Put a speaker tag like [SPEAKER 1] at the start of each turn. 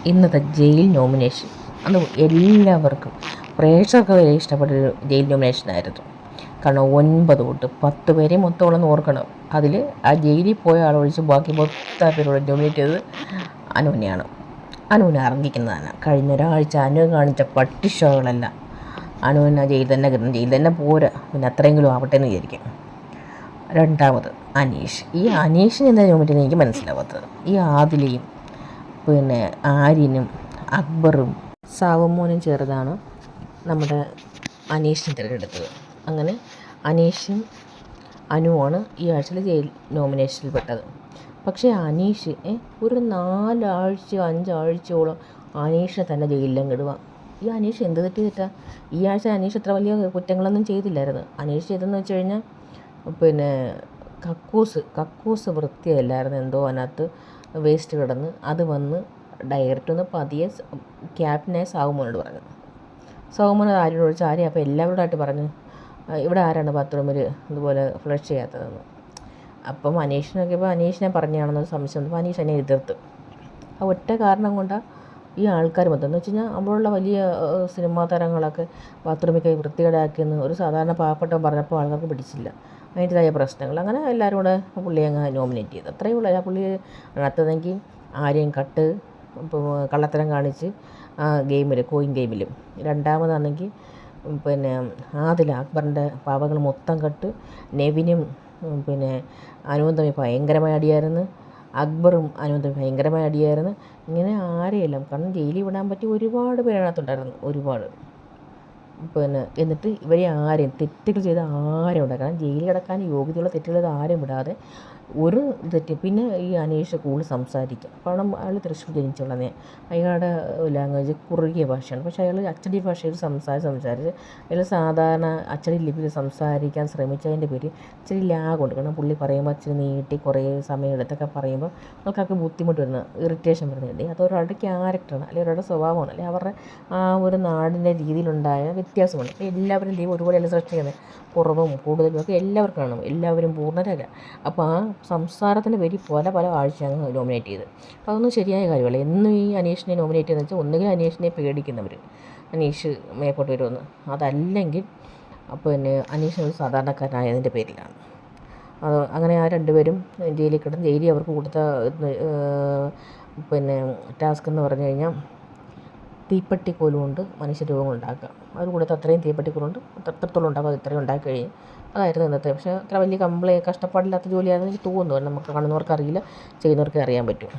[SPEAKER 1] ഇന്നത്തെ jail nomination അത് എല്ലാവർക്കും പ്രേക്ഷകർക്ക് വരെ ഇഷ്ടപ്പെട്ടൊരു ജയിൽ നോമിനേഷനായിരുന്നു. കാരണം 9 വോട്ട് 10 പേരെ മൊത്തമുള്ളെന്ന് ഓർക്കണം. അതിൽ ആ ജയിലിൽ പോയ ആളൊഴിച്ച് ബാക്കി മൊത്തം പേരോട് നോമിനേറ്റ് ചെയ്തത് അനുവിനെയാണ്. അനുവിനെ അർഹിക്കുന്നതാണ്. കഴിഞ്ഞ ഒരാഴ്ച അനു കാണിച്ച പട്ടിഷോകളെല്ലാം അനുവിന് ജയിൽ തന്നെ കിട്ടണം. ജയിൽ തന്നെ പോരാ, പിന്നെ അത്രയെങ്കിലും ആവട്ടെ എന്ന് വിചാരിക്കും. രണ്ടാമത് അനീഷ്. ഈ അനീഷിന് എന്താ നോമിനേറ്റ് ചെയ്യുന്നത് എനിക്ക് മനസ്സിലാവാത്തത്. ഈ ആദിലയും പിന്നെ ആര്യനും അക്ബറും സാവമോനും ചേർന്നാണ് നമ്മുടെ അനീഷിനെ തിരഞ്ഞെടുത്തത്. അങ്ങനെ അനീഷും അനുവാണ് ഈ ആഴ്ചയിൽ ജയിൽ നോമിനേഷനിൽപ്പെട്ടത്. പക്ഷേ അനീഷ് ഒരു 4 ആഴ്ച 5 ആഴ്ചയോളം അനീഷിനെ തന്നെ ജയിലിലും ഇടുക. ഈ അനീഷ് എന്ത് തെറ്റാ? ഈ ആഴ്ച അനീഷ് അത്ര വലിയ കുറ്റങ്ങളൊന്നും ചെയ്തില്ലായിരുന്നു. അനീഷ് ചെയ്തെന്ന് വെച്ച് കഴിഞ്ഞാൽ പിന്നെ കക്കൂസ് വൃത്തിയല്ലായിരുന്നു. എന്തോ അതിനകത്ത് വേസ്റ്റ് കിടന്ന് അത് വന്ന് ഡയറക്റ്റ് ഒന്ന് പതിയെ ക്യാപ്റ്റനായ സാവുമോനോട് പറഞ്ഞു. സാവുമോൻ ആര്യനോട് ചോദിച്ചു. ആര്യ അപ്പോൾ എല്ലാവരോടായിട്ട് പറഞ്ഞു, ഇവിടെ ആരാണ് ബാത്റൂമിൽ ഇതുപോലെ ഫ്ലഷ് ചെയ്യാത്തതെന്ന്. അപ്പം അനീഷ് നോക്കിയപ്പോൾ അനീഷിനെ പറഞ്ഞാണെന്നൊരു സംശയം വന്നപ്പോൾ അനീഷ് എന്നെ എതിർത്ത്. ആ ഒറ്റ കാരണം കൊണ്ടാണ് ഈ ആൾക്കാർ മൊത്തം എന്ന് വെച്ച് കഴിഞ്ഞാൽ അവിടെയുള്ള വലിയ സിനിമാ താരങ്ങളൊക്കെ ബാത്റൂമിൽ കൈ വൃത്തികേടാക്കിയെന്ന് ഒരു സാധാരണ പാവപ്പെട്ടവൻ പറഞ്ഞപ്പോൾ ആൾക്കാർക്ക് പിടിച്ചില്ല. അതിൻ്റെതായ പ്രശ്നങ്ങൾ. അങ്ങനെ എല്ലാവരും കൂടെ പുള്ളിയെ അങ്ങ് നോമിനേറ്റ് ചെയ്തു. അത്രയേ ഉള്ളൂ. ആ പുള്ളി അതിനകത്തെങ്കിൽ ആരെയും ഇപ്പോൾ കള്ളത്തരം കാണിച്ച് കോയിൻ ഗെയിമിലും. രണ്ടാമതാണെങ്കിൽ പിന്നെ ആദില അക്ബറിൻ്റെ പാവകൾ മൊത്തം കട്ട്. നെവിനും പിന്നെ അനുവും തമ്മിൽ ഭയങ്കരമായ അടിയായിരുന്നു. അക്ബറും അനുവും തമ്മിൽ ഭയങ്കരമായ അടിയായിരുന്നു. ഇങ്ങനെ ആരെയെല്ലാം കാരണം ജയിലിൽ വിടാൻ പറ്റിയ ഒരുപാട് പേരതിനകത്തുണ്ടായിരുന്നു. ഒരുപാട് പിന്നെ എന്നിട്ട് ഇവരെ ആരെയും തെറ്റുകൾ ചെയ്ത ആരും ഉണ്ടാകും. കാരണം ജയിലിൽ കിടക്കാൻ യോഗ്യതയുള്ള തെറ്റുകൾ ചെയ്ത് ആരും വിടാതെ ഒരു തെറ്റ്. പിന്നെ ഈ അനീഷ് കൂടുതൽ സംസാരിക്കുക. കാരണം അയാൾ തൃശ്ശൂർ ജനിച്ചുള്ളതേ. അയാളുടെ ലാംഗ്വേജ് കുറുകിയ ഭാഷയാണ്. പക്ഷേ അയാൾ അച്ചടി ഭാഷയിൽ സംസാരിച്ച് അയാൾ സാധാരണ അച്ചടി ലിപിയിൽ സംസാരിക്കാൻ ശ്രമിച്ചതിൻ്റെ പേര് ഇച്ചിരി ലാഗുണ്ട്. കാരണം പുള്ളി പറയുമ്പോൾ ഇച്ചിരി നീട്ടി കുറേ സമയം എടുത്തൊക്കെ പറയുമ്പോൾ ആൾക്കാർക്ക് ബുദ്ധിമുട്ട് വരുന്ന ഇറിറ്റേഷൻ വരുന്നുണ്ട്. അതൊരാളുടെ ക്യാരക്ടറാണ്, അല്ലെങ്കിൽ ഒരാളുടെ സ്വഭാവമാണ്, അല്ലെങ്കിൽ അവരുടെ ആ ഒരു നാടിൻ്റെ രീതിയിലുണ്ടായ വ്യത്യാസമാണ്. അപ്പോൾ എല്ലാവരും ദൈവം ഒരുപോലെയല്ല സൃഷ്ടിക്കുന്നത്. കുറവും കൂടുതലും ഒക്കെ എല്ലാവർക്കും കാണും. എല്ലാവരും പൂർണ്ണരല്ല. അപ്പോൾ ആ സംസാരത്തിൻ്റെ പേരിൽ പല ആഴ്ച അങ്ങ് നോമിനേറ്റ് ചെയ്ത്. അപ്പോൾ അതൊന്നും ശരിയായ കാര്യമല്ല. എന്നും ഈ അനീഷിനെ നോമിനേറ്റ് ചെയ്യുന്നത് വെച്ചാൽ ഒന്നുകിൽ അനീഷിനെ പേടിക്കുന്നവർ, അനീഷ് മേപ്പോട്ട് വരുമെന്ന്. അതല്ലെങ്കിൽ പിന്നെ അനീഷ് ഒരു സാധാരണക്കാരനായതിൻ്റെ പേരിലാണ്. അങ്ങനെ ആ രണ്ടുപേരും ജയിലിൽ കിടന്ന് ജയിലിൽ അവർക്ക് കൊടുത്ത പിന്നെ ടാസ്ക് എന്ന് പറഞ്ഞു കഴിഞ്ഞാൽ തീപ്പെട്ടിക്കോല് കൊണ്ട് മനുഷ്യരൂപങ്ങൾ ഉണ്ടാക്കുക. അവർ കൊടുത്ത അത്രയും തീപ്പെട്ടിക്കോലുണ്ട് എത്രത്തോളം ഉണ്ടാക്കുക അത് ഇത്രയും ഉണ്ടാക്കി കഴിഞ്ഞ് അതായിരുന്നു ഇന്നത്തെ. പക്ഷേ അത്ര വലിയ കഷ്ടപ്പാടില്ലാത്ത ജോലിയാണെന്ന് എനിക്ക് തോന്നുന്നു. നമുക്ക് കാണുന്നവർക്ക് അറിയില്ല, ചെയ്യുന്നവർക്കേ അറിയാൻ പറ്റും.